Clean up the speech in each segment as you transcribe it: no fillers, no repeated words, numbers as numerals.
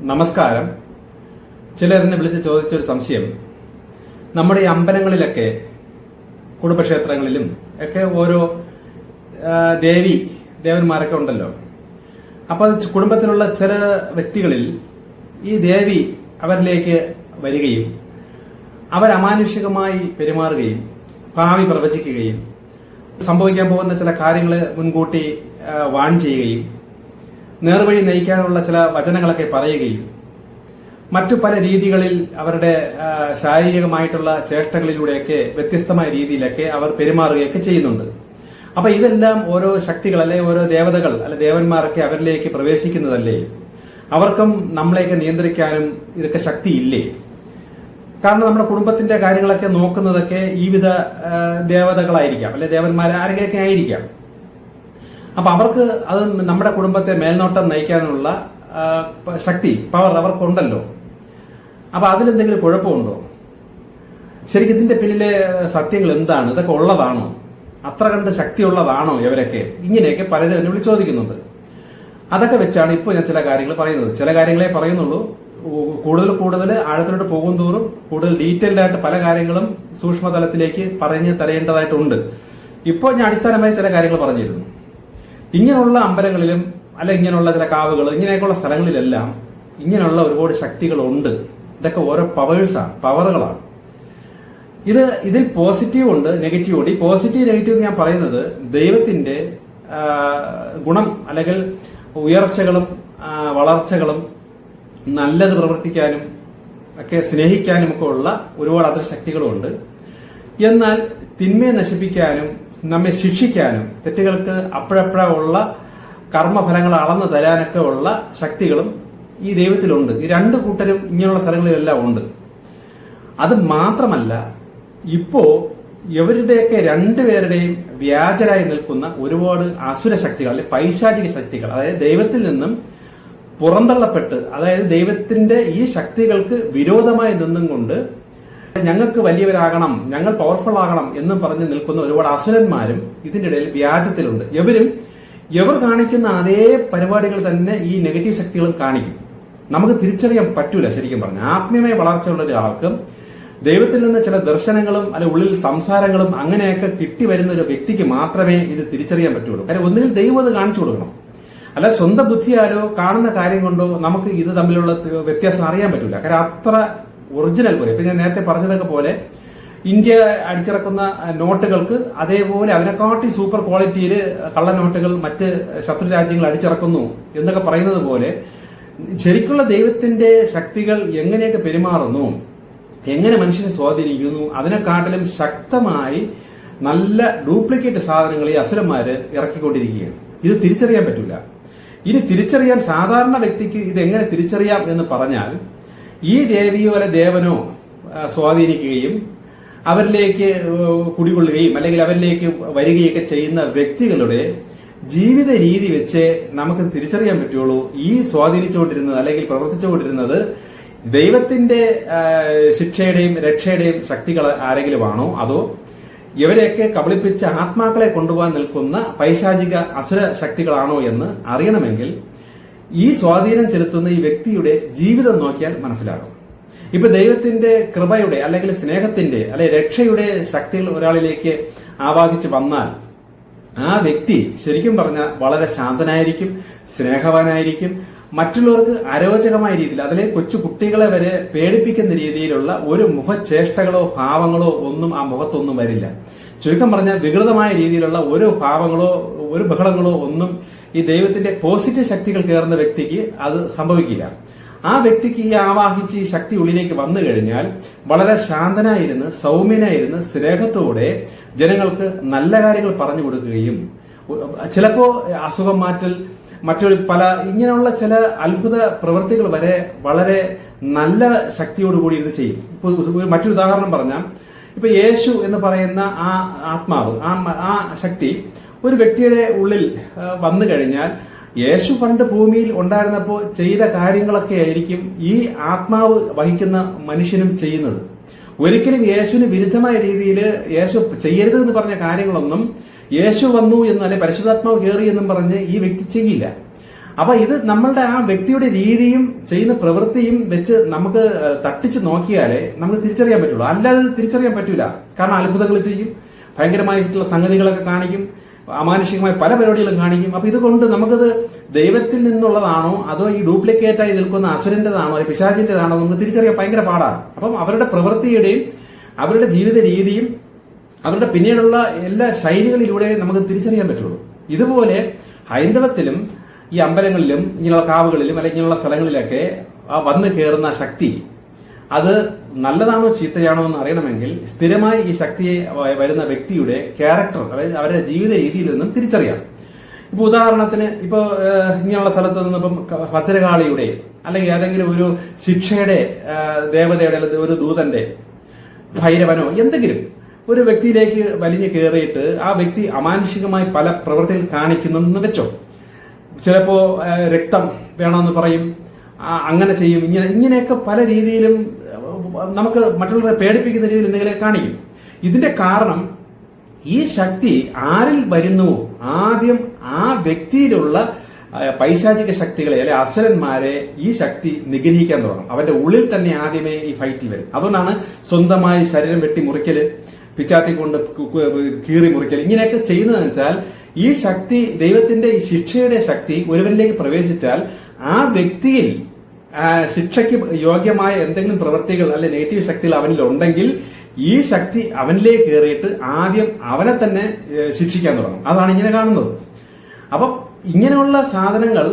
നമസ്കാരം. ചിലരെന്നെ വിളിച്ച് ചോദിച്ചൊരു സംശയം, നമ്മുടെ ഈ അമ്പലങ്ങളിലൊക്കെ കുടുംബക്ഷേത്രങ്ങളിലും ഒക്കെ ഓരോ ദേവന്മാരൊക്കെ ഉണ്ടല്ലോ. അപ്പൊ അത് കുടുംബത്തിലുള്ള ചില വ്യക്തികളിൽ ഈ ദേവി അവരിലേക്ക് വരികയും അവരമാനുഷികമായി പെരുമാറുകയും ഭാവി പ്രവചിക്കുകയും സംഭവിക്കാൻ പോകുന്ന ചില കാര്യങ്ങൾ മുൻകൂട്ടി വാൺ ചെയ്യുകയും നേർവഴി നയിക്കാനുള്ള ചില വചനങ്ങളൊക്കെ പറയുകയും മറ്റു പല രീതികളിൽ അവരുടെ ശാരീരികമായിട്ടുള്ള ചേഷ്ടകളിലൂടെയൊക്കെ വ്യത്യസ്തമായ രീതിയിലൊക്കെ അവർ പെരുമാറുകയൊക്കെ ചെയ്യുന്നുണ്ട്. അപ്പൊ ഇതെല്ലാം ഓരോ ശക്തികൾ അല്ലെ ഓരോ ദേവതകൾ അല്ലെ ദേവന്മാരൊക്കെ അവരിലേക്ക് പ്രവേശിക്കുന്നതല്ലേ? അവർക്കും നമ്മളെയൊക്കെ നിയന്ത്രിക്കാനും ഇതൊക്കെ ശക്തിയില്ലേ? കാരണം നമ്മുടെ കുടുംബത്തിന്റെ കാര്യങ്ങളൊക്കെ നോക്കുന്നതൊക്കെ ഈ വിധ ദേവതകളായിരിക്കാം അല്ലെ ദേവന്മാർ ആരെയൊക്കെ ആയിരിക്കാം. അപ്പൊ അവർക്ക് അത് നമ്മുടെ കുടുംബത്തെ മേൽനോട്ടം നയിക്കാനുള്ള ശക്തി, പവർ അവർക്കുണ്ടല്ലോ. അപ്പൊ അതിലെന്തെങ്കിലും കുഴപ്പമുണ്ടോ? ശരിക്കും ഇതിന്റെ പിന്നിലെ സത്യങ്ങൾ എന്താണ്? ഇതൊക്കെ ഉള്ളതാണോ? അത്ര കണ്ട് ശക്തിയുള്ളതാണോ ഇവരൊക്കെ? ഇങ്ങനെയൊക്കെ പലരും എന്നെ വിളിച്ച് ചോദിക്കുന്നുണ്ട്. അതൊക്കെ വെച്ചാണ് ഇപ്പോൾ ഞാൻ ചില കാര്യങ്ങൾ പറയുന്നത്. ചില കാര്യങ്ങളെ പറയുന്നുള്ളൂ. കൂടുതൽ ആഴത്തിലോട്ട് പോകും തോറും കൂടുതൽ ഡീറ്റെയിൽഡ് ആയിട്ട് പല കാര്യങ്ങളും സൂക്ഷ്മതലത്തിലേക്ക് പറഞ്ഞു തരേണ്ടതായിട്ടുണ്ട്. ഇപ്പോൾ ഞാൻ അടിസ്ഥാനമായി ചില കാര്യങ്ങൾ പറഞ്ഞിരുന്നു. ഇങ്ങനെയുള്ള അമ്പലങ്ങളിലും അല്ല ഇങ്ങനെയുള്ള ചില കാവുകൾ ഇങ്ങനെയൊക്കെയുള്ള സ്ഥലങ്ങളിലെല്ലാം ഇങ്ങനെയുള്ള ഒരുപാട് ശക്തികളുണ്ട്. ഇതൊക്കെ ഓരോ പവറുകളാണ്. ഇതിൽ പോസിറ്റീവ് ഉണ്ട്, നെഗറ്റീവ് ഉണ്ട്. ഈ പോസിറ്റീവ് നെഗറ്റീവ് ഞാൻ പറയുന്നത് ദൈവത്തിന്റെ ഗുണം അല്ലെങ്കിൽ ഉയർച്ചകളും വളർച്ചകളും നല്ലത് പ്രവർത്തിക്കാനും ഒക്കെ സ്നേഹിക്കാനും ഒക്കെ ഉള്ള ഒരുപാട് അദൃശക്തികളും ഉണ്ട്. എന്നാൽ തിന്മയെ നശിപ്പിക്കാനും നമ്മെ ശിക്ഷിക്കാനും തെറ്റുകൾക്ക് അപ്പോഴപ്പോഴുള്ള കർമ്മഫലങ്ങൾ അളന്നു തരാനൊക്കെ ഉള്ള ശക്തികളും ഈ ദൈവത്തിലുണ്ട്. ഈ രണ്ടു കൂട്ടരും ഇങ്ങനെയുള്ള സ്ഥലങ്ങളിലെല്ലാം ഉണ്ട്. അത് മാത്രമല്ല, ഇപ്പോ ഇവരുടെയൊക്കെ രണ്ടുപേരുടെയും വ്യാജരായി നിൽക്കുന്ന ഒരുപാട് അസുര ശക്തികൾ അല്ലെ പൈശാചിക ശക്തികൾ, അതായത് ദൈവത്തിൽ നിന്നും പുറന്തള്ളപ്പെട്ട്, അതായത് ദൈവത്തിന്റെ ഈ ശക്തികൾക്ക് വിരോധമായി നിന്നും കൊണ്ട് ഞങ്ങൾക്ക് വലിയവരാകണം, ഞങ്ങൾ പവർഫുൾ ആകണം എന്നും പറഞ്ഞ് നിൽക്കുന്ന ഒരുപാട് അസുരന്മാരും ഇതിന്റെ ഇടയിൽ വ്യാജത്തിലുണ്ട്. ഇവർ കാണിക്കുന്ന അതേ പരിപാടികൾ തന്നെ ഈ നെഗറ്റീവ് ശക്തികളും കാണിക്കും. നമുക്ക് തിരിച്ചറിയാൻ പറ്റൂല. ശരിക്കും പറഞ്ഞ ആത്മീയമായ വളർച്ചയുള്ള ഒരാൾക്ക് ദൈവത്തിൽ നിന്ന് ചില ദർശനങ്ങളും അല്ലെ ഉള്ളിൽ സംസാരങ്ങളും അങ്ങനെയൊക്കെ കിട്ടി വരുന്ന ഒരു വ്യക്തിക്ക് മാത്രമേ ഇത് തിരിച്ചറിയാൻ പറ്റുള്ളൂ. കാര്യം ഒന്നുകിൽ ദൈവം അത് കാണിച്ചു കൊടുക്കണം, അല്ല സ്വന്തം ബുദ്ധിയാലോ കാണുന്ന കാര്യം കൊണ്ടോ നമുക്ക് ഇത് തമ്മിലുള്ള വ്യത്യാസം അറിയാൻ പറ്റൂല. കാര്യം അത്ര ഒറിജിനൽ പോലെ, ഇപ്പൊ ഞാൻ നേരത്തെ പറഞ്ഞതൊക്കെ പോലെ ഇന്ത്യ അടിച്ചിറക്കുന്ന നോട്ടുകൾക്ക് അതേപോലെ അതിനെക്കാട്ടി സൂപ്പർ ക്വാളിറ്റിയിൽ കള്ളനോട്ടുകൾ മറ്റ് ശത്രു രാജ്യങ്ങൾ അടിച്ചിറക്കുന്നു എന്നൊക്കെ പറയുന്നത് പോലെ ശരിക്കുള്ള ദൈവത്തിന്റെ ശക്തികൾ എങ്ങനെയൊക്കെ പെരുമാറുന്നു, എങ്ങനെ മനുഷ്യനെ സ്വാധീനിക്കുന്നു, അതിനെക്കാട്ടിലും ശക്തമായി നല്ല ഡ്യൂപ്ലിക്കേറ്റ് സാധനങ്ങൾ ഈ അസുരന്മാര് ഇറക്കിക്കൊണ്ടിരിക്കുകയാണ്. ഇത് തിരിച്ചറിയാൻ പറ്റൂല. ഇനി തിരിച്ചറിയാൻ സാധാരണ വ്യക്തിക്ക് ഇത് എങ്ങനെ തിരിച്ചറിയാം എന്ന് പറഞ്ഞാൽ, ഈ ദേവിയോ അല്ലെ ദേവനോ സ്വാധീനിക്കുകയും അവരിലേക്ക് കുടികൊള്ളുകയും അല്ലെങ്കിൽ അവരിലേക്ക് വരികയൊക്കെ ചെയ്യുന്ന വ്യക്തികളുടെ ജീവിത രീതി വെച്ച് നമുക്ക് തിരിച്ചറിയാൻ പറ്റുള്ളൂ ഈ സ്വാധീനിച്ചുകൊണ്ടിരുന്നത് അല്ലെങ്കിൽ പ്രവർത്തിച്ചുകൊണ്ടിരുന്നത് ദൈവത്തിന്റെ ശിക്ഷയുടെയും രക്ഷയുടെയും ശക്തികൾ ആരെങ്കിലും ആണോ, അതോ ഇവരെയൊക്കെ കബളിപ്പിച്ച ആത്മാക്കളെ കൊണ്ടുപോകാൻ നിൽക്കുന്ന പൈശാചിക അസുര ശക്തികളാണോ എന്ന് അറിയണമെങ്കിൽ ഈ സ്വാധീനം ചെലുത്തുന്ന ഈ വ്യക്തിയുടെ ജീവിതം നോക്കിയാൽ മനസ്സിലാകും. ഇപ്പൊ ദൈവത്തിന്റെ കൃപയുടെ അല്ലെങ്കിൽ സ്നേഹത്തിന്റെ അല്ലെ രക്ഷയുടെ ശക്തികൾ ഒരാളിലേക്ക് ആവാഹിച്ചു വന്നാൽ ആ വ്യക്തി ശരിക്കും പറഞ്ഞാൽ വളരെ ശാന്തനായിരിക്കും, സ്നേഹവാനായിരിക്കും. മറ്റുള്ളവർക്ക് അരോചകമായ രീതിയിൽ, അതിലെ കൊച്ചു കുട്ടികളെ വരെ പേടിപ്പിക്കുന്ന രീതിയിലുള്ള ഒരു മുഖചേഷ്ടകളോ ഭാവങ്ങളോ ഒന്നും ആ മുഖത്തൊന്നും വരില്ല. ചുരുക്കം പറഞ്ഞാൽ വികൃതമായ രീതിയിലുള്ള ഒരു ഭാവങ്ങളോ ഒരു ബഹളങ്ങളോ ഒന്നും ഈ ദൈവത്തിന്റെ പോസിറ്റീവ് ശക്തികൾ കയറുന്ന വ്യക്തിക്ക് അത് സംഭവിക്കില്ല. ആ വ്യക്തിക്ക് ഈ ആവാഹിച്ച് ഈ ശക്തി ഉള്ളിലേക്ക് വന്നു കഴിഞ്ഞാൽ വളരെ ശാന്തനായിരുന്ന് സൗമ്യനായിരുന്ന് സ്നേഹത്തോടെ ജനങ്ങൾക്ക് നല്ല കാര്യങ്ങൾ പറഞ്ഞു കൊടുക്കുകയും ചിലപ്പോ അസുഖം മാറ്റൽ മറ്റൊരു പല ഇങ്ങനെയുള്ള ചില അത്ഭുത പ്രവൃത്തികൾ വരെ വളരെ നല്ല ശക്തിയോടുകൂടി ഇത് ചെയ്യും. ഇപ്പൊ മറ്റൊരു ഉദാഹരണം പറഞ്ഞാൽ, ഇപ്പൊ യേശു എന്ന് പറയുന്ന ആ ആത്മാവ്, ആ ശക്തി ഒരു വ്യക്തിയുടെ ഉള്ളിൽ വന്നു കഴിഞ്ഞാൽ യേശു പണ്ട് ഭൂമിയിൽ ഉണ്ടായിരുന്നപ്പോൾ ചെയ്ത കാര്യങ്ങളൊക്കെ ആയിരിക്കും ഈ ആത്മാവ് വഹിക്കുന്ന മനുഷ്യനും ചെയ്യുന്നത്. ഒരിക്കലും യേശുവിന് വിരുദ്ധമായ രീതിയിൽ യേശു ചെയ്യരുത് എന്ന് പറഞ്ഞ കാര്യങ്ങളൊന്നും യേശു വന്നു എന്ന് അല്ലെ പരിശുദ്ധാത്മാവ് കയറി എന്നും പറഞ്ഞ് ഈ വ്യക്തി ചെയ്യില്ല. അപ്പൊ ഇത് നമ്മളുടെ ആ വ്യക്തിയുടെ രീതിയും ചെയ്യുന്ന പ്രവൃത്തിയും വെച്ച് നമുക്ക് തട്ടിച്ച് നോക്കിയാലേ നമുക്ക് തിരിച്ചറിയാൻ പറ്റുള്ളൂ. അല്ലാതെ തിരിച്ചറിയാൻ പറ്റൂല. കാരണം അത്ഭുതങ്ങൾ ചെയ്യും, ഭയങ്കരമായിട്ടുള്ള സംഗതികളൊക്കെ കാണിക്കും, അമാനുഷികമായ പല പരിപാടികളും കാണിക്കും. അപ്പൊ ഇതുകൊണ്ട് നമുക്കത് ദൈവത്തിൽ നിന്നുള്ളതാണോ അതോ ഈ ഡ്യൂപ്ലിക്കേറ്റ് ആയി നിൽക്കുന്ന അസുരന്റേതാണോ അല്ലെങ്കിൽ പിശാചിന്റേതാണോ നമുക്ക് തിരിച്ചറിയാൻ ഭയങ്കര പാടാണ്. അപ്പം അവരുടെ പ്രവൃത്തിയുടെയും അവരുടെ ജീവിത രീതിയും അവരുടെ പിന്നീടുള്ള എല്ലാ ശൈലികളിലൂടെ നമുക്ക് തിരിച്ചറിയാൻ പറ്റുള്ളൂ. ഇതുപോലെ ഹൈന്ദവത്തിലും ഈ അമ്പലങ്ങളിലും ഇങ്ങനെയുള്ള കാവുകളിലും അല്ലെങ്കിൽ ഇങ്ങനെയുള്ള സ്ഥലങ്ങളിലൊക്കെ വന്നു കയറുന്ന ശക്തി അത് നല്ലതാണോ ചീത്തയാണോ എന്ന് അറിയണമെങ്കിൽ സ്ഥിരമായി ഈ ശക്തിയെ വരുന്ന വ്യക്തിയുടെ ക്യാരക്ടർ, അതായത് അവരുടെ ജീവിത രീതിയിൽ നിന്നും തിരിച്ചറിയാം. ഇപ്പൊ ഉദാഹരണത്തിന് ഇപ്പൊ ഇങ്ങനെയുള്ള സ്ഥലത്ത് നിന്ന് ഇപ്പം ഭദ്രകാളിയുടെ അല്ലെങ്കിൽ ഏതെങ്കിലും ഒരു ശിക്ഷയുടെ ദേവതയുടെ അല്ലെങ്കിൽ ഒരു ദൂതന്റെ ഭൈരവനോ എന്തെങ്കിലും ഒരു വ്യക്തിയിലേക്ക് വലിഞ്ഞു കയറിയിട്ട് ആ വ്യക്തി അമാനുഷികമായി പല പ്രവൃത്തികൾ കാണിക്കുന്നു വെച്ചോ. ചിലപ്പോ രക്തം വേണമെന്ന് പറയും, അങ്ങനെ ചെയ്യും, ഇങ്ങനെയൊക്കെ പല രീതിയിലും നമുക്ക് മറ്റുള്ളവരെ പേടിപ്പിക്കുന്ന രീതിയിൽ എന്തെങ്കിലും കാണിക്കും. ഇതിന്റെ കാരണം ഈ ശക്തി ആരിൽ വരുന്നുവോ ആദ്യം ആ വ്യക്തിയിലുള്ള പൈശാചിക ശക്തികളെ അല്ലെ അസുരന്മാരെ ഈ ശക്തി നിഗ്രഹിക്കാൻ തുടങ്ങും. അവന്റെ ഉള്ളിൽ തന്നെ ആദ്യമേ ഈ ഫൈറ്റിൽ വരും. അതുകൊണ്ടാണ് സ്വന്തമായി ശരീരം വെട്ടി മുറിക്കല്, പിച്ചാത്തി കൊണ്ട് കീറി മുറിക്കൽ, ഇങ്ങനെയൊക്കെ ചെയ്യുന്നതെന്ന് വെച്ചാൽ ഈ ശക്തി, ദൈവത്തിന്റെ ഈ ശിക്ഷയുടെ ശക്തി ഒരുവനിലേക്ക് പ്രവേശിച്ചാൽ ആ വ്യക്തിയിൽ ശിക്ഷയ്ക്ക് യോഗ്യമായ എന്തെങ്കിലും പ്രവൃത്തികൾ അല്ലെ നെഗറ്റീവ് ശക്തികൾ അവനിൽ ഉണ്ടെങ്കിൽ ഈ ശക്തി അവനിലേക്ക് കയറിയിട്ട് ആദ്യം അവനെ തന്നെ ശിക്ഷിക്കാൻ തുടങ്ങും. അതാണ് ഇങ്ങനെ കാണുന്നത്. അപ്പം ഇങ്ങനെയുള്ള സാധനങ്ങൾ,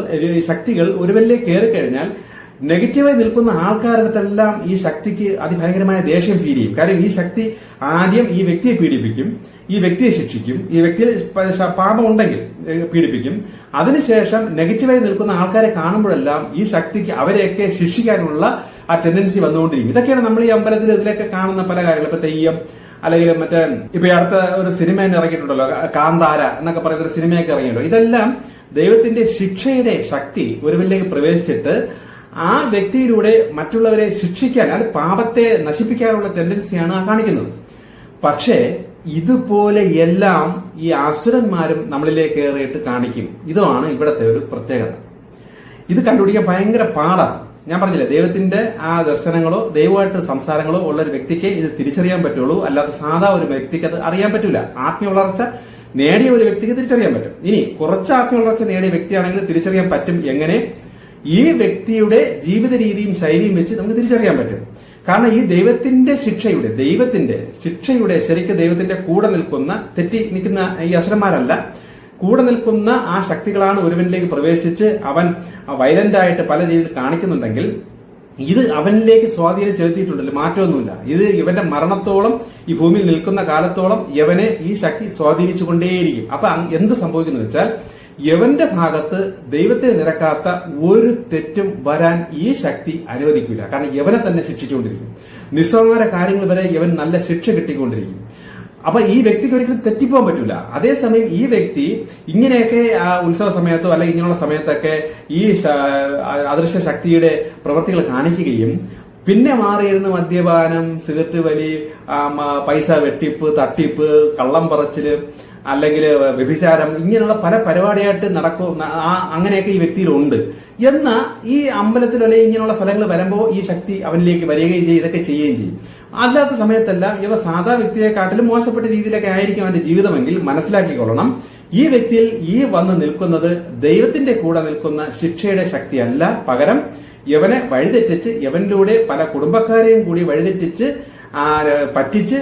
ശക്തികൾ ഒരുവനിലേക്ക് കയറി കഴിഞ്ഞാൽ നെഗറ്റീവായി നിൽക്കുന്ന ആൾക്കാരടുത്തെല്ലാം ഈ ശക്തിക്ക് അതിഭയങ്കരമായ ദേഷ്യം ഫീൽ ചെയ്യും. കാര്യം ഈ ശക്തി ആദ്യം ഈ വ്യക്തിയെ പീഡിപ്പിക്കും, ഈ വ്യക്തിയെ ശിക്ഷിക്കും, ഈ വ്യക്തിയിൽ പാപം ഉണ്ടെങ്കിൽ പീഡിപ്പിക്കും. അതിനുശേഷം നെഗറ്റീവായി നിൽക്കുന്ന ആൾക്കാരെ കാണുമ്പോഴെല്ലാം ഈ ശക്തിക്ക് അവരെയൊക്കെ ശിക്ഷിക്കാനുള്ള ആ ടെൻഡൻസി വന്നുകൊണ്ടിരിക്കും. ഇതൊക്കെയാണ് നമ്മൾ ഈ അമ്പലത്തിൽ ഇതിലൊക്കെ കാണുന്ന പല കാര്യങ്ങൾ. ഇപ്പൊ തെയ്യം അല്ലെങ്കിൽ മറ്റേ ഇപ്പൊ അടുത്ത ഒരു സിനിമ ഇറങ്ങിയിട്ടുണ്ടല്ലോ, കാന്താര എന്നൊക്കെ പറയുന്ന ഒരു സിനിമയൊക്കെ ഇറങ്ങിയല്ലോ. ഇതെല്ലാം ദൈവത്തിന്റെ ശിക്ഷയുടെ ശക്തി ഒരുവനിലേക്ക് പ്രവേശിച്ചിട്ട് ആ വ്യക്തിയിലൂടെ മറ്റുള്ളവരെ ശിക്ഷിക്കാൻ, അത് പാപത്തെ നശിപ്പിക്കാനുള്ള ടെൻഡൻസിയാണ് കാണിക്കുന്നത്. പക്ഷേ ഇതുപോലെ എല്ലാം ഈ അസുരന്മാരും നമ്മളിലേക്ക് കയറിയിട്ട് കാണിക്കും. ഇതാണ് ഇവിടത്തെ ഒരു പ്രത്യേകത. ഇത് കണ്ടുപിടിക്കാൻ ഭയങ്കര പാടാണ്. ഞാൻ പറഞ്ഞില്ലേ, ദൈവത്തിന്റെ ആ ദർശനങ്ങളോ ദൈവമായിട്ട് സംസാരങ്ങളോ ഉള്ള ഒരു വ്യക്തിക്ക് ഇത് തിരിച്ചറിയാൻ പറ്റുള്ളൂ. അല്ലാതെ സാധാ ഒരു വ്യക്തിക്ക് അത് അറിയാൻ പറ്റൂല. ആത്മീയ വളർച്ച നേടിയ ഒരു വ്യക്തിക്ക് തിരിച്ചറിയാൻ പറ്റും. ഇനി കുറച്ച് ആത്മീയ വളർച്ച നേടിയ വ്യക്തിയാണെങ്കിൽ തിരിച്ചറിയാൻ പറ്റും. എങ്ങനെ? ഈ വ്യക്തിയുടെ ജീവിത രീതിയും ശൈലിയും വെച്ച് നമുക്ക് തിരിച്ചറിയാൻ പറ്റും. കാരണം ഈ ദൈവത്തിന്റെ ശിക്ഷയുടെ ശരിക്കും ദൈവത്തിന്റെ കൂടെ നിൽക്കുന്ന, തെറ്റി നിൽക്കുന്ന ഈ അസുരന്മാരല്ല, കൂടെ നിൽക്കുന്ന ആ ശക്തികളാണ് ഒരുവനിലേക്ക് പ്രവേശിച്ച് അവൻ വയലന്റ് ആയിട്ട് പല രീതിയിൽ കാണിക്കുന്നുണ്ടെങ്കിൽ ഇത് അവനിലേക്ക് സ്വാധീനം ചെലുത്തിയിട്ടുണ്ടല്ലോ, മാറ്റമൊന്നുമില്ല. ഇത് ഇവന്റെ മരണത്തോളം, ഈ ഭൂമിയിൽ നിൽക്കുന്ന കാലത്തോളം യവനെ ഈ ശക്തി സ്വാധീനിച്ചുകൊണ്ടേയിരിക്കും. അപ്പൊ എന്ത് സംഭവിക്കുന്നു വെച്ചാൽ യവന്റെ ഭാഗത്ത് ദൈവത്തെ നിരക്കാത്ത ഒരു തെറ്റും വരാൻ ഈ ശക്തി അനുവദിക്കില്ല. കാരണം യവനെ തന്നെ ശിക്ഷിച്ചുകൊണ്ടിരിക്കും. നിസ്സാര കാര്യങ്ങൾ വരെ യവൻ നല്ല ശിക്ഷ കിട്ടിക്കൊണ്ടിരിക്കും. അപ്പൊ ഈ വ്യക്തിക്ക് ഒരിക്കലും തെറ്റിപ്പോകാൻ പറ്റൂല. അതേസമയം ഈ വ്യക്തി ഇങ്ങനെയൊക്കെ ഉത്സവ സമയത്തോ അല്ലെങ്കിൽ ഇങ്ങനെയുള്ള സമയത്തൊക്കെ ഈ അദൃശ്യ ശക്തിയുടെ പ്രവൃത്തികൾ കാണിക്കുകയും പിന്നെ മാറിയിരുന്ന് മദ്യപാനം, സിഗരറ്റ് വലി, പൈസ വെട്ടിപ്പ്, തട്ടിപ്പ്, കള്ളം പറച്ചില്, അല്ലെങ്കിൽ വ്യഭിചാരം, ഇങ്ങനെയുള്ള പല പരിപാടിയായിട്ട് നടക്കും. അങ്ങനെയൊക്കെ ഈ വ്യക്തിയിലുണ്ട്. എന്നാൽ ഈ അമ്പലത്തിൽ അല്ലെങ്കിൽ ഇങ്ങനെയുള്ള സ്ഥലങ്ങൾ വരുമ്പോൾ ഈ ശക്തി അവനിലേക്ക് വരികയും ചെയ്യും, ഇതൊക്കെ ചെയ്യുകയും ചെയ്യും. അല്ലാത്ത സമയത്തെല്ലാം ഇവ സാധാ വ്യക്തിയെക്കാട്ടിലും മോശപ്പെട്ട രീതിയിലൊക്കെ ആയിരിക്കും അവന്റെ ജീവിതമെങ്കിൽ മനസ്സിലാക്കിക്കൊള്ളണം, ഈ വ്യക്തിയിൽ ഈ വന്ന് നിൽക്കുന്നത് ദൈവത്തിന്റെ കൂടെ നിൽക്കുന്ന ശിക്ഷയുടെ ശക്തിയല്ല, പകരം യവനെ വഴിതെറ്റിച്ച് യവനിലൂടെ പല കുടുംബക്കാരെയും കൂടി വഴിതെറ്റിച്ച് പറ്റിച്ച്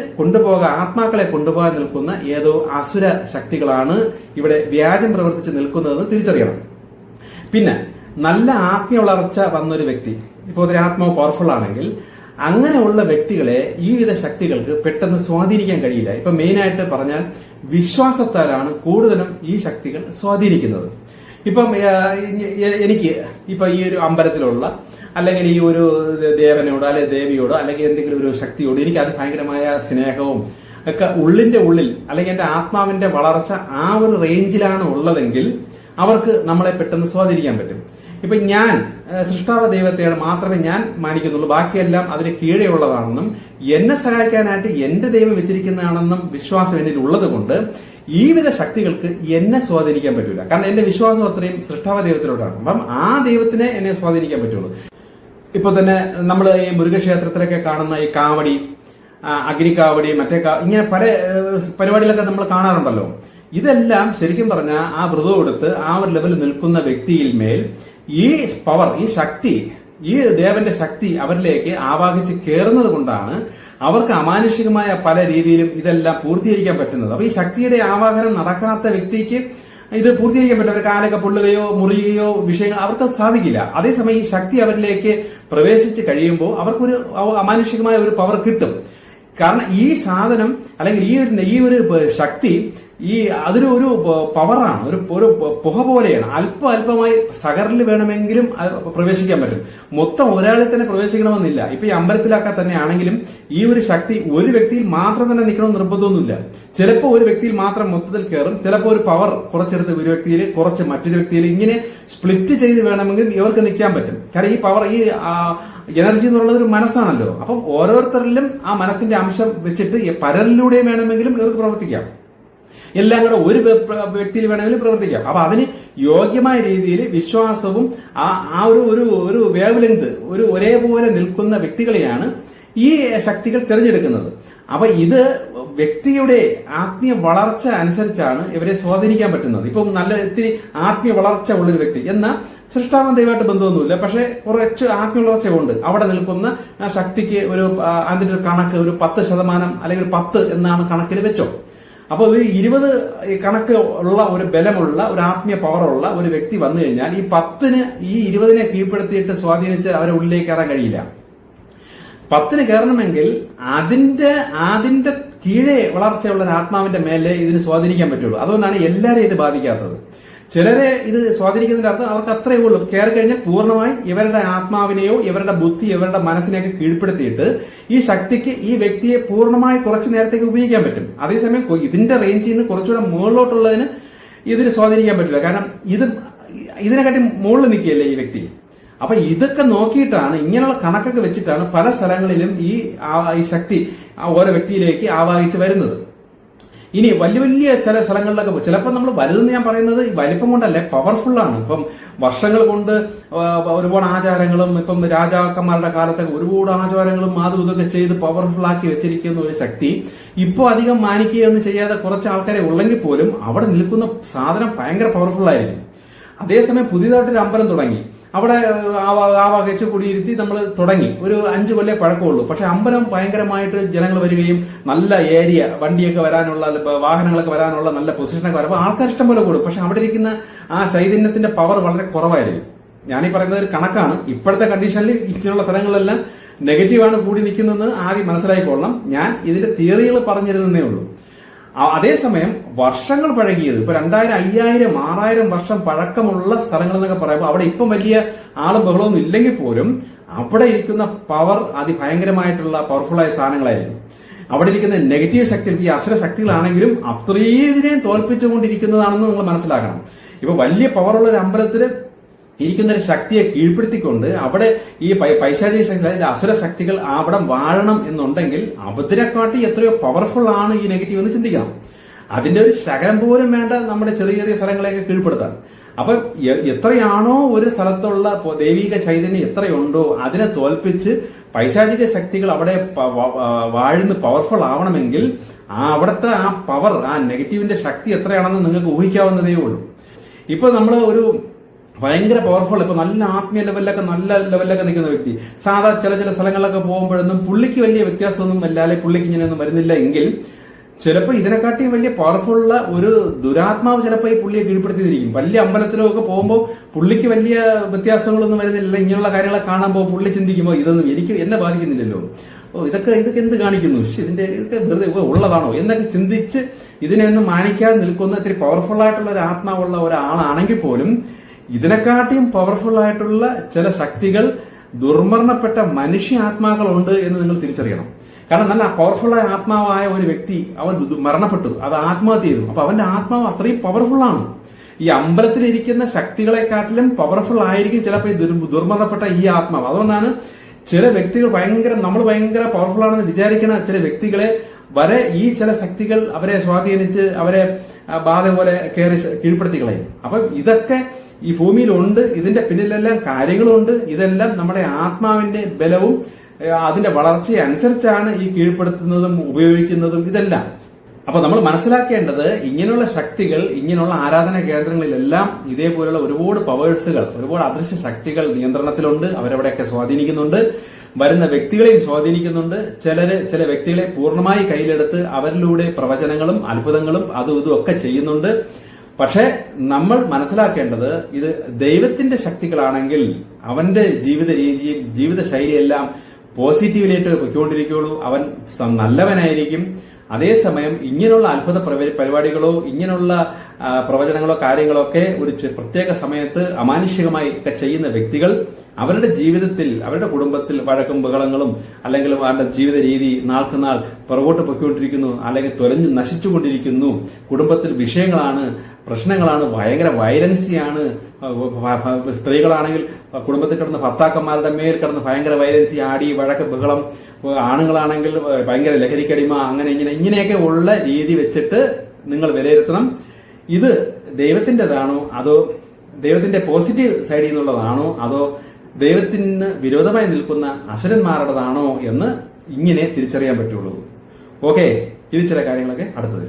ആത്മാക്കളെ കൊണ്ടുപോകാൻ നിൽക്കുന്ന ഏതോ അസുര ശക്തികളാണ് ഇവിടെ വ്യാജം പ്രവർത്തിച്ച് നിൽക്കുന്നതെന്ന് തിരിച്ചറിയണം. പിന്നെ നല്ല ആത്മീയ വളർച്ച വന്നൊരു വ്യക്തി, ഇപ്പോൾ ഒരു ആത്മാവ് പവർഫുൾ ആണെങ്കിൽ അങ്ങനെയുള്ള വ്യക്തികളെ ഈ വിധ ശക്തികൾക്ക് പെട്ടെന്ന് സ്വാധീനിക്കാൻ കഴിയില്ല. ഇപ്പൊ മെയിനായിട്ട് പറഞ്ഞാൽ വിശ്വാസത്താലാണ് കൂടുതലും ഈ ശക്തികൾ സ്വാധീനിക്കുന്നത്. ഇപ്പം എനിക്ക് ഇപ്പൊ ഈ ഒരു അമ്പലത്തിലുള്ള അല്ലെങ്കിൽ ഈ ഒരു ദേവനോടോ അല്ലെ ദേവിയോടോ അല്ലെങ്കിൽ എന്തെങ്കിലും ഒരു ശക്തിയോട് എനിക്ക് അത് ഭയങ്കരമായ സ്നേഹവും ഒക്കെ ഉള്ളിന്റെ ഉള്ളിൽ അല്ലെങ്കിൽ എന്റെ ആത്മാവിന്റെ വളർച്ച ആ ഒരു റേഞ്ചിലാണ് ഉള്ളതെങ്കിൽ അവർക്ക് നമ്മളെ പെട്ടെന്ന് സ്വാധീനിക്കാൻ പറ്റും. ഇപ്പൊ ഞാൻ സൃഷ്ടാവ ദൈവത്തെയാണ് മാത്രമേ ഞാൻ മാനിക്കുന്നുള്ളൂ, ബാക്കിയെല്ലാം അതിന് കീഴെയുള്ളതാണെന്നും എന്നെ സഹായിക്കാനായിട്ട് എന്റെ ദൈവം വെച്ചിരിക്കുന്നതാണെന്നും വിശ്വാസം എന്നിൽ ഉള്ളത് കൊണ്ട് ഈ വിധ ശക്തികൾക്ക് എന്നെ സ്വാധീനിക്കാൻ പറ്റൂല. കാരണം എന്റെ വിശ്വാസം അത്രയും സൃഷ്ടാവ ദൈവത്തിലോട്ടാണ്. അപ്പം ആ ദൈവത്തിനെ എന്നെ സ്വാധീനിക്കാൻ പറ്റുള്ളൂ. ഇപ്പൊ തന്നെ നമ്മൾ ഈ മുരുകക്ഷേത്രത്തിലൊക്കെ കാണുന്ന ഈ കാവടി, അഗ്നിക്കാവടി, ഇങ്ങനെ പല പരിപാടികളൊക്കെ നമ്മൾ കാണാറുണ്ടല്ലോ. ഇതെല്ലാം ശരിക്കും പറഞ്ഞാൽ ആ വ്രതം എടുത്ത് ആ ഒരു ലെവലിൽ നിൽക്കുന്ന വ്യക്തിയിൽ മേൽ ഈ പവർ, ഈ ശക്തി, ഈ ദേവന്റെ ശക്തി അവരിലേക്ക് ആവാഹിച്ച് കയറുന്നത് കൊണ്ടാണ് അവർക്ക് അമാനുഷികമായ പല രീതിയിലും ഇതെല്ലാം പൂർത്തീകരിക്കാൻ പറ്റുന്നത്. അപ്പൊ ഈ ശക്തിയുടെ ആവാഹനം നടക്കാത്ത വ്യക്തിക്ക് ഇത് പൂർത്തീകരിക്കാൻ പറ്റില്ല. ഒരു കാലൊക്കെ പൊള്ളുകയോ മുറിയുകയോ വിഷയങ്ങൾ അവർക്ക് സാധിക്കില്ല. അതേസമയം ഈ ശക്തി അവരിലേക്ക് പ്രവേശിച്ച് കഴിയുമ്പോൾ അവർക്കൊരു അമാനുഷികമായ ഒരു പവർ കിട്ടും. കാരണം ഈ സാധനം അല്ലെങ്കിൽ ഈ ഒരു ശക്തി അതൊരു പവറാണ്, ഒരു പുക പോലെയാണ്. അല്പമായി സകറിൽ വേണമെങ്കിലും പ്രവേശിക്കാൻ പറ്റും. മൊത്തം ഒരാളിൽ തന്നെ പ്രവേശിക്കണമെന്നില്ല. ഇപ്പൊ ഈ അമ്പലത്തിലൊക്കെ തന്നെ ആണെങ്കിലും ഈ ഒരു ശക്തി ഒരു വ്യക്തിയിൽ മാത്രം തന്നെ നിൽക്കണമെന്ന് നിർബന്ധമൊന്നുമില്ല. ചിലപ്പോൾ ഒരു വ്യക്തിയിൽ മാത്രം മൊത്തത്തിൽ കയറും, ചിലപ്പോൾ ഒരു പവർ കുറച്ചെടുത്ത് ഒരു വ്യക്തിയിൽ, കുറച്ച് മറ്റൊരു വ്യക്തിയിൽ, ഇങ്ങനെ സ്പ്ലിറ്റ് ചെയ്ത് വേണമെങ്കിൽ ഇവർക്ക് നിൽക്കാൻ പറ്റും. കാരണം ഈ പവർ, ഈ എനർജി എന്നുള്ളത് ഒരു മനസ്സാണല്ലോ. അപ്പം ഓരോരുത്തരിലും ആ മനസ്സിന്റെ അംശം വെച്ചിട്ട് പലരിലൂടെ വേണമെങ്കിലും ഇവർക്ക് പ്രവർത്തിക്കാം. എല്ലാം കൂടെ ഒരു വ്യക്തിയിൽ വേണമെങ്കിലും പ്രവർത്തിക്കാം. അപ്പൊ അതിന് യോഗ്യമായ രീതിയിൽ വിശ്വാസവും ആ ഒരു വേവ് ലെങ്ത്, ഒരേപോലെ നിൽക്കുന്ന വ്യക്തികളെയാണ് ഈ ശക്തികൾ തിരഞ്ഞെടുക്കുന്നത്. അപ്പൊ ഇത് വ്യക്തിയുടെ ആത്മീയ വളർച്ച അനുസരിച്ചാണ് ഇവരെ സ്വാധീനിക്കാൻ പറ്റുന്നത്. ഇപ്പം നല്ല ഇത്തിരി ആത്മീയ വളർച്ച ഉള്ളൊരു വ്യക്തി എന്നാൽ സൃഷ്ടാവൻ ദൈവമായിട്ട് ബന്ധമൊന്നുമില്ല, പക്ഷെ കുറച്ച് ആത്മീയ വളർച്ച ഉണ്ട്. അവിടെ നിൽക്കുന്ന ആ ശക്തിക്ക് അതിന്റെ ഒരു കണക്ക് ഒരു 10% അല്ലെങ്കിൽ 10 എന്നാണ് കണക്കിൽ വെച്ചോ. അപ്പൊ ഒരു 20 കണക്ക് ഉള്ള ഒരു ബലമുള്ള ഒരു ആത്മീയ പവറുള്ള ഒരു വ്യക്തി വന്നു കഴിഞ്ഞാൽ ഈ 10ന് ഈ 20നെ കീഴ്പ്പെടുത്തിയിട്ട് സ്വാധീനിച്ച് അവരെ ഉള്ളിലേക്ക് കയറാൻ കഴിയില്ല. 10ന് കയറണമെങ്കിൽ അതിന്റെ കീഴെ വളർച്ചയുള്ള ഒരു ആത്മാവിന്റെ മേലെ ഇതിന് സ്വാധീനിക്കാൻ പറ്റുള്ളൂ. അതുകൊണ്ടാണ് എല്ലാരെയും ഇത് ബാധിക്കാത്തത്. ചിലരെ ഇത് സ്വാധീനിക്കുന്നതിന്റെ അർത്ഥം അവർക്ക് അത്രയേ ഉള്ളൂ. കയറി കഴിഞ്ഞാൽ പൂർണ്ണമായി ഇവരുടെ ആത്മാവിനെയോ ഇവരുടെ ബുദ്ധി, ഇവരുടെ മനസ്സിനെയൊക്കെ കീഴ്പ്പെടുത്തിയിട്ട് ഈ ശക്തിക്ക് ഈ വ്യക്തിയെ പൂർണ്ണമായി കുറച്ചു നേരത്തേക്ക് ഉപയോഗിക്കാൻ പറ്റും. അതേസമയം ഇതിന്റെ റേഞ്ചിൽ നിന്ന് കുറച്ചുകൂടെ മുകളിലോട്ടുള്ളതിന് ഇതിന് സ്വാധീനിക്കാൻ പറ്റില്ല. കാരണം ഇതിനെക്കാട്ടി മുകളിൽ നിൽക്കുകയല്ലേ ഈ വ്യക്തി. അപ്പൊ ഇതൊക്കെ നോക്കിയിട്ടാണ്, ഇങ്ങനെയുള്ള കണക്കൊക്കെ വെച്ചിട്ടാണ് പല സ്ഥലങ്ങളിലും ഈ ശക്തി ഓരോ വ്യക്തിയിലേക്ക് ആവാഹിച്ച് വരുന്നത്. ഇനി വലിയ ചില സ്ഥലങ്ങളിലൊക്കെ ചിലപ്പോൾ നമ്മൾ വലുതെന്ന് ഞാൻ പറയുന്നത് വലിപ്പം കൊണ്ടല്ല, പവർഫുള്ളാണ്. ഇപ്പം വർഷങ്ങൾ കൊണ്ട് ഒരുപാട് ആചാരങ്ങളും, ഇപ്പം രാജാക്കന്മാരുടെ കാലത്തൊക്കെ ഒരുപാട് ആചാരങ്ങളും അതും ഇതൊക്കെ ചെയ്ത് പവർഫുൾ ആക്കി വെച്ചിരിക്കുന്ന ഒരു ശക്തി ഇപ്പോൾ അധികം മാനിക്കുകയൊന്നും ചെയ്യാതെ കുറച്ച് ആൾക്കാരെ ഉള്ളെങ്കിൽ പോലും അവിടെ നിൽക്കുന്ന സാധനം ഭയങ്കര പവർഫുൾ ആയിരിക്കും. അതേസമയം പുതിയതായിട്ടൊരു അമ്പലം തുടങ്ങി, അവിടെ ആവാഹിച്ച് കുടിയിരുത്തി നമ്മൾ തുടങ്ങി. ഒരു 5 കൊല്ലം പഴക്കമുള്ളൂ. പക്ഷെ അമ്പലം ഭയങ്കരമായിട്ട് ജനങ്ങൾ വരികയും നല്ല ഏരിയ, വണ്ടിയൊക്കെ വരാനുള്ള, വാഹനങ്ങളൊക്കെ വരാനുള്ള നല്ല പൊസിഷനൊക്കെ വരുമ്പോൾ ആൾക്കാർ ഇഷ്ടം പോലെ കൂടും. പക്ഷെ അവിടെ ഇരിക്കുന്ന ആ ചൈതന്യത്തിന്റെ പവർ വളരെ കുറവായിരിക്കും. ഞാനീ പറയുന്നത് ഒരു കണക്കാണ്. ഇപ്പോഴത്തെ കണ്ടീഷനിൽ ഇങ്ങനെയുള്ള സ്ഥലങ്ങളിലെല്ലാം നെഗറ്റീവാണ് കൂടി നിൽക്കുന്നതെന്ന് ആദ്യം മനസ്സിലാക്കിക്കൊള്ളണം. ഞാൻ ഇതിന്റെ തിയറികൾ പറഞ്ഞിരുന്നേ ഉള്ളൂ. അതേസമയം വർഷങ്ങൾ പഴകിയത്, ഇപ്പൊ 2000, 5000, 6000 വർഷം പഴക്കമുള്ള സ്ഥലങ്ങൾ എന്നൊക്കെ പറയുമ്പോൾ അവിടെ ഇപ്പം വലിയ ആളും ബഹളമൊന്നും ഇല്ലെങ്കിൽ പോലും അവിടെ ഇരിക്കുന്ന പവർ അതിഭയങ്കരമായിട്ടുള്ള പവർഫുള്ളായ സാധനങ്ങളായിരിക്കും. അവിടെ ഇരിക്കുന്ന നെഗറ്റീവ് ശക്തി, ഈ അസുര ശക്തികളാണെങ്കിലും അത്രയും തോൽപ്പിച്ചുകൊണ്ടിരിക്കുന്നതാണെന്ന് നിങ്ങൾ മനസ്സിലാക്കണം. ഇപ്പൊ വലിയ പവറുള്ള ഒരു അമ്പലത്തില് ഇരിക്കുന്ന ഒരു ശക്തിയെ കീഴ്പ്പെടുത്തിക്കൊണ്ട് അവിടെ ഈ പൈശാചിക ശക്തി, അതായത് അസുര ശക്തികൾ അവിടെ വാഴണം എന്നുണ്ടെങ്കിൽ അതിനെക്കാട്ടി എത്രയോ പവർഫുൾ ആണ് ഈ നെഗറ്റീവ് എന്ന് ചിന്തിക്കണം. അതിന്റെ ഒരു ശകലം പോലും വേണ്ട നമ്മുടെ ചെറിയ സ്ഥലങ്ങളെയൊക്കെ കീഴ്പ്പെടുത്താൻ. അപ്പൊ എത്രയാണോ ഒരു സ്ഥലത്തുള്ള ദൈവിക ചൈതന്യം എത്രയുണ്ടോ അതിനെ തോൽപ്പിച്ച് പൈശാചിക ശക്തികൾ അവിടെ വാഴുന്ന പവർഫുൾ ആവണമെങ്കിൽ അവിടുത്തെ ആ പവർ, ആ നെഗറ്റീവിന്റെ ശക്തി എത്രയാണെന്ന് നിങ്ങൾക്ക് ഊഹിക്കാവുന്നതേ ഉള്ളൂ. ഇപ്പൊ നമ്മൾ ഒരു ഭയങ്കര പവർഫുൾ, ഇപ്പൊ നല്ല ആത്മീയ ലെവലിലൊക്കെ നിൽക്കുന്ന വ്യക്തി സാധാ ചില സ്ഥലങ്ങളിലൊക്കെ പോകുമ്പോഴൊന്നും പുള്ളിക്ക് വലിയ വ്യത്യാസമൊന്നും അല്ലാതെ പുള്ളിക്ക് ഇങ്ങനെയൊന്നും വരുന്നില്ല എങ്കിൽ ചിലപ്പോൾ ഇതിനെക്കാട്ടിയും വലിയ പവർഫുള്ള ഒരു ദുരാത്മാവ് ചിലപ്പോൾ ഈ പുള്ളിയെ കീഴ്പ്പെടുത്തിയിരിക്കും. വലിയ അമ്പലത്തിലോ ഒക്കെ പോകുമ്പോൾ പുള്ളിക്ക് വലിയ വ്യത്യാസങ്ങളൊന്നും വരുന്നില്ല. ഇങ്ങനെയുള്ള കാര്യങ്ങളെ കാണുമ്പോൾ പുള്ളി ചിന്തിക്കുമ്പോൾ ഇതൊന്നും എന്നെ ബാധിക്കുന്നില്ലല്ലോ, ഇതൊക്കെ എന്ത് കാണിക്കുന്നു, ഇതൊക്കെ വെറുതെ ഉള്ളതാണോ എന്നൊക്കെ ചിന്തിച്ച് ഇതിനെയൊന്നും മാനിക്കാതെ നിൽക്കുന്ന ഇത്തിരി പവർഫുൾ ആയിട്ടുള്ള ഒരു ആത്മാവുള്ള ഒരാളാണെങ്കിൽ പോലും ഇതിനെക്കാട്ടിയും പവർഫുൾ ആയിട്ടുള്ള ചില ശക്തികൾ, ദുർമരണപ്പെട്ട മനുഷ്യ ആത്മാക്കളുണ്ട് എന്ന് നിങ്ങൾ തിരിച്ചറിയണം. കാരണം നല്ല പവർഫുള്ളായ ആത്മാവായ ഒരു വ്യക്തി അവൻ മരണപ്പെട്ടു, അത് ആത്മഹത്യ ചെയ്തു. അപ്പൊ അവന്റെ ആത്മാവ് അത്രയും പവർഫുള്ളാണ്. ഈ അമ്പലത്തിലിരിക്കുന്ന ശക്തികളെക്കാട്ടിലും പവർഫുൾ ആയിരിക്കും ചിലപ്പോൾ ഈ ദുർമരണപ്പെട്ട ഈ ആത്മാവ്. അതുകൊണ്ടാണ് ചില വ്യക്തികൾ നമ്മൾ ഭയങ്കര പവർഫുൾ ആണെന്ന് വിചാരിക്കുന്ന ചില വ്യക്തികളെ വരെ ഈ ചില ശക്തികൾ അവരെ സ്വാധീനിച്ച് അവരെ ബാധ പോലെ കയറി കീഴ്പ്പെടുത്തി കളയും. അപ്പം ഇതൊക്കെ ഈ ഭൂമിയിലുണ്ട്, ഇതിന്റെ പിന്നിലെല്ലാം കാര്യങ്ങളുണ്ട്. ഇതെല്ലാം നമ്മുടെ ആത്മാവിന്റെ ബലവും അതിന്റെ വളർച്ചയെ അനുസരിച്ചാണ് ഈ കീഴ്പ്പെടുത്തുന്നതും ഉപയോഗിക്കുന്നതും ഇതെല്ലാം. അപ്പൊ നമ്മൾ മനസ്സിലാക്കേണ്ടത് ഇങ്ങനെയുള്ള ശക്തികൾ, ഇങ്ങനെയുള്ള ആരാധന കേന്ദ്രങ്ങളിലെല്ലാം ഇതേപോലുള്ള ഒരുപാട് പവേഴ്സുകൾ, ഒരുപാട് അദൃശ്യ ശക്തികൾ നിയന്ത്രണത്തിലുണ്ട്. അവരവിടെയൊക്കെ സ്വാധീനിക്കുന്നുണ്ട്, വരുന്ന വ്യക്തികളെയും സ്വാധീനിക്കുന്നുണ്ട്. ചില വ്യക്തികളെ പൂർണ്ണമായി കയ്യിലെടുത്ത് അവരിലൂടെ പ്രവചനങ്ങളും അത്ഭുതങ്ങളും അതും ഇതും ഒക്കെ ചെയ്യുന്നുണ്ട്. പക്ഷെ നമ്മൾ മനസ്സിലാക്കേണ്ടത് ഇത് ദൈവത്തിന്റെ ശക്തികളാണെങ്കിൽ അവന്റെ ജീവിത രീതിയും ജീവിത ശൈലിയെല്ലാം പോസിറ്റീവിലേക്ക് പൊയ്ക്കൊണ്ടിരിക്കുകയുള്ളൂ. അവൻ നല്ലവനായിരിക്കും. അതേസമയം ഇങ്ങനെയുള്ള അത്ഭുത പരിപാടികളോ ഇങ്ങനെയുള്ള പ്രവചനങ്ങളോ കാര്യങ്ങളോ ഒക്കെ ഒരു പ്രത്യേക സമയത്ത് അമാനുഷികമായി ഒക്കെ ചെയ്യുന്ന വ്യക്തികൾ അവരുടെ ജീവിതത്തിൽ, അവരുടെ കുടുംബത്തിൽ വഴക്കും ബഹളങ്ങളും അല്ലെങ്കിൽ അവരുടെ ജീവിത രീതി നാൾക്കുനാൾ പുറകോട്ട് പൊയ്ക്കൊണ്ടിരിക്കുന്നു, അല്ലെങ്കിൽ തുലഞ്ഞു നശിച്ചുകൊണ്ടിരിക്കുന്നു. കുടുംബത്തിൽ വിഷയങ്ങളാണ്, പ്രശ്നങ്ങളാണ്, ഭയങ്കര വയലൻസിയാണ്. സ്ത്രീകളാണെങ്കിൽ കുടുംബത്തിൽ കിടന്ന് ഭർത്താക്കന്മാരുടെ മേൽ കിടന്ന് ഭയങ്കര വയലൻസി, ആടി വഴക്ക് ബഹളം. ആണുങ്ങളാണെങ്കിൽ ഭയങ്കര ലഹരിക്കടിമ, ഇങ്ങനെയൊക്കെ ഉള്ള രീതി വെച്ചിട്ട് നിങ്ങൾ വിലയിരുത്തണം. ഇത് ദൈവത്തിൻ്റെതാണോ അതോ ദൈവത്തിന്റെ പോസിറ്റീവ് സൈഡിൽ നിന്നുള്ളതാണോ അതോ ദൈവത്തിന് വിരോധമായി നിൽക്കുന്ന അസുരന്മാരുടേതാണോ എന്ന് ഇങ്ങനെ തിരിച്ചറിയാൻ പറ്റുള്ളൂ. ഓക്കെ, ഇത് ചില കാര്യങ്ങളൊക്കെ അടുത്തത്.